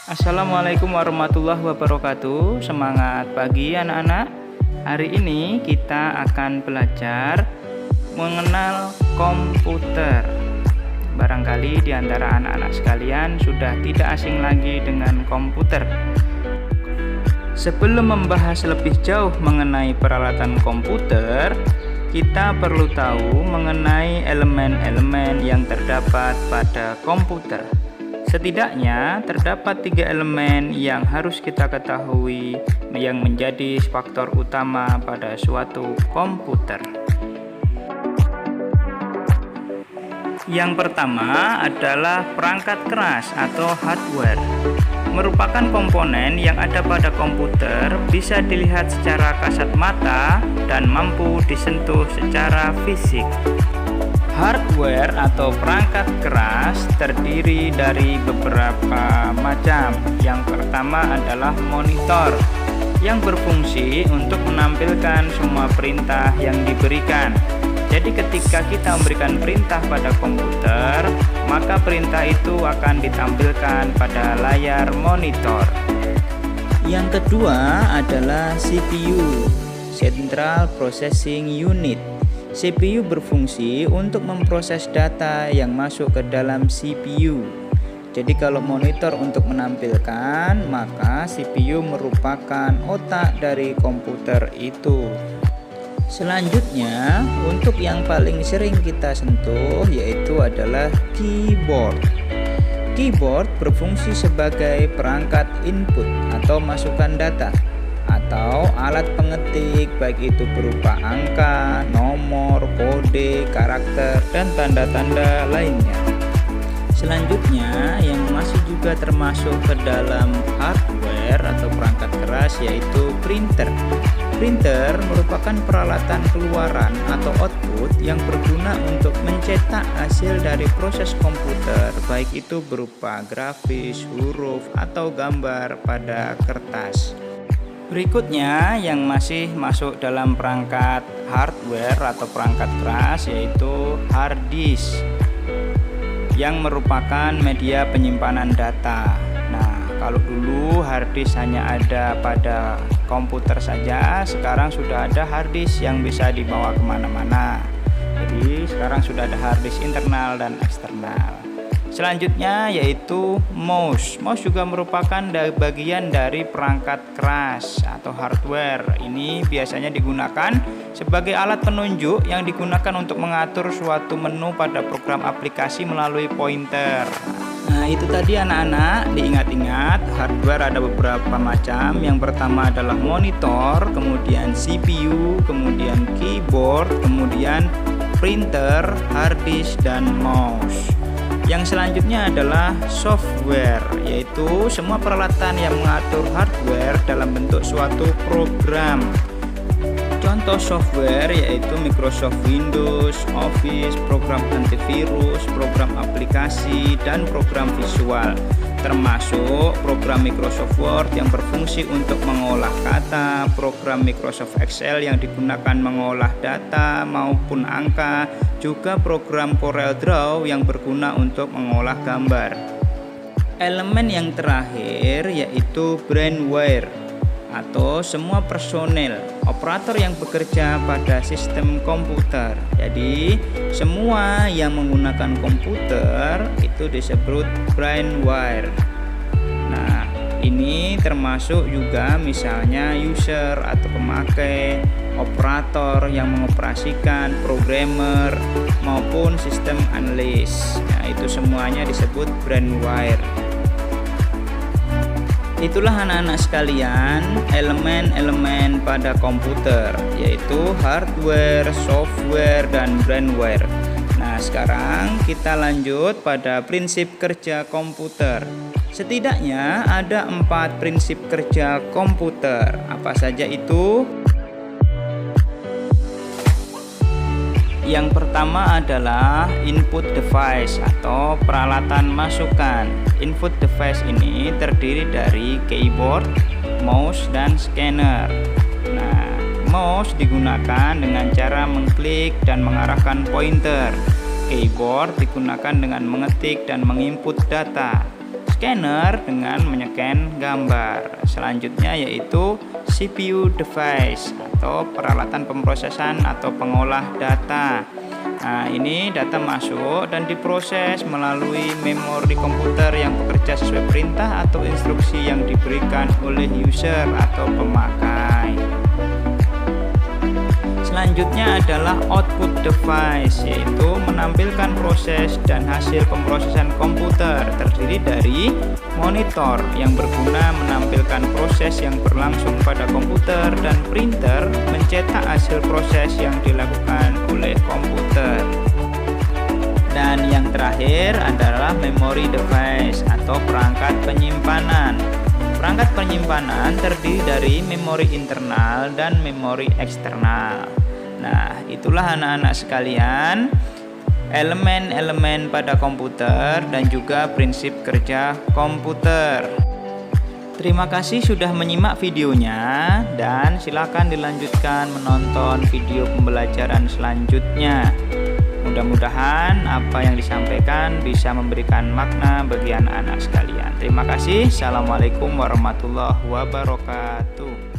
Assalamualaikum warahmatullahi wabarakatuh. Semangat pagi anak-anak. Hari ini kita akan belajar mengenal komputer. Barangkali di antara anak-anak sekalian sudah tidak asing lagi dengan komputer. Sebelum membahas lebih jauh mengenai peralatan komputer, kita perlu tahu mengenai elemen-elemen yang terdapat pada komputer. Setidaknya terdapat 3 elemen yang harus kita ketahui yang menjadi faktor utama pada suatu komputer. Yang pertama adalah perangkat keras atau hardware. Merupakan komponen yang ada pada komputer, bisa dilihat secara kasat mata dan mampu disentuh secara fisik. Hardware atau perangkat keras terdiri dari beberapa macam. Yang pertama adalah monitor yang berfungsi untuk menampilkan semua perintah yang diberikan. Jadi ketika kita memberikan perintah pada komputer, maka perintah itu akan ditampilkan pada layar monitor. Yang kedua adalah CPU, Central Processing Unit. CPU berfungsi untuk memproses data yang masuk ke dalam CPU. Jadi kalau monitor untuk menampilkan, maka CPU merupakan otak dari komputer itu. Selanjutnya, untuk yang paling sering kita sentuh yaitu adalah keyboard. Keyboard berfungsi sebagai perangkat input atau masukan data atau alat pengetik, baik itu berupa angka, nomor, kode, karakter, dan tanda-tanda lainnya. Selanjutnya yang masih juga termasuk ke dalam hardware atau perangkat keras yaitu printer. Printer merupakan peralatan keluaran atau output yang berguna untuk mencetak hasil dari proses komputer, baik itu berupa grafis, huruf, atau gambar pada kertas. Berikutnya yang masih masuk dalam perangkat hardware atau perangkat keras yaitu hard disk yang merupakan media penyimpanan data. Nah, kalau dulu hard disk hanya ada pada komputer saja, sekarang sudah ada hard disk yang bisa dibawa kemana-mana. Jadi sekarang sudah ada hard disk internal dan eksternal. Selanjutnya yaitu mouse. Mouse juga merupakan bagian dari perangkat keras atau hardware. Ini biasanya digunakan sebagai alat penunjuk yang digunakan untuk mengatur suatu menu pada program aplikasi melalui pointer. Nah, itu tadi anak-anak, diingat-ingat, hardware ada beberapa macam. Yang pertama adalah monitor, kemudian CPU, kemudian keyboard, kemudian printer, hard disk, dan mouse. Yang selanjutnya adalah software, yaitu semua peralatan yang mengatur hardware dalam bentuk suatu program. Contoh software yaitu Microsoft Windows, Office, program antivirus, program aplikasi, dan program visual, termasuk program Microsoft Word yang berfungsi untuk mengolah kata, program Microsoft Excel yang digunakan mengolah data maupun angka, juga program CorelDRAW yang berguna untuk mengolah gambar. Elemen yang terakhir yaitu brainware atau semua personel operator yang bekerja pada sistem komputer. Jadi semua yang menggunakan komputer itu disebut brainware. Nah, ini termasuk juga misalnya user atau pemakai, operator yang mengoperasikan, programmer, maupun sistem analis. Nah, itu semuanya disebut brainware. Itulah anak-anak sekalian elemen-elemen pada komputer, yaitu hardware, software, dan brainware. Nah, sekarang kita lanjut pada prinsip kerja komputer. Setidaknya ada 4 prinsip kerja komputer. Apa saja itu? Yang pertama adalah input device atau peralatan masukan. Input device ini terdiri dari keyboard, mouse, dan scanner. Nah, mouse digunakan dengan cara mengklik dan mengarahkan pointer. Keyboard digunakan dengan mengetik dan menginput data. scanner dengan menyekan gambar. Selanjutnya yaitu CPU device atau peralatan pemrosesan atau pengolah data. Nah, ini data masuk dan diproses melalui memori komputer yang bekerja sesuai perintah atau instruksi yang diberikan oleh user atau pemakai. Selanjutnya adalah output device, yaitu menampilkan proses dan hasil pemrosesan komputer, terdiri dari monitor yang berguna menampilkan proses yang berlangsung pada komputer dan printer mencetak hasil proses yang dilakukan oleh komputer. Dan yang terakhir adalah memory device atau perangkat penyimpanan. Perangkat penyimpanan terdiri dari memori internal dan memori eksternal. Nah, itulah anak-anak sekalian, elemen-elemen pada komputer dan juga prinsip kerja komputer. Terima kasih sudah menyimak videonya dan silakan dilanjutkan menonton video pembelajaran selanjutnya. Mudah-mudahan apa yang disampaikan bisa memberikan makna bagi anak-anak sekalian. Terima kasih. Assalamualaikum warahmatullahi wabarakatuh.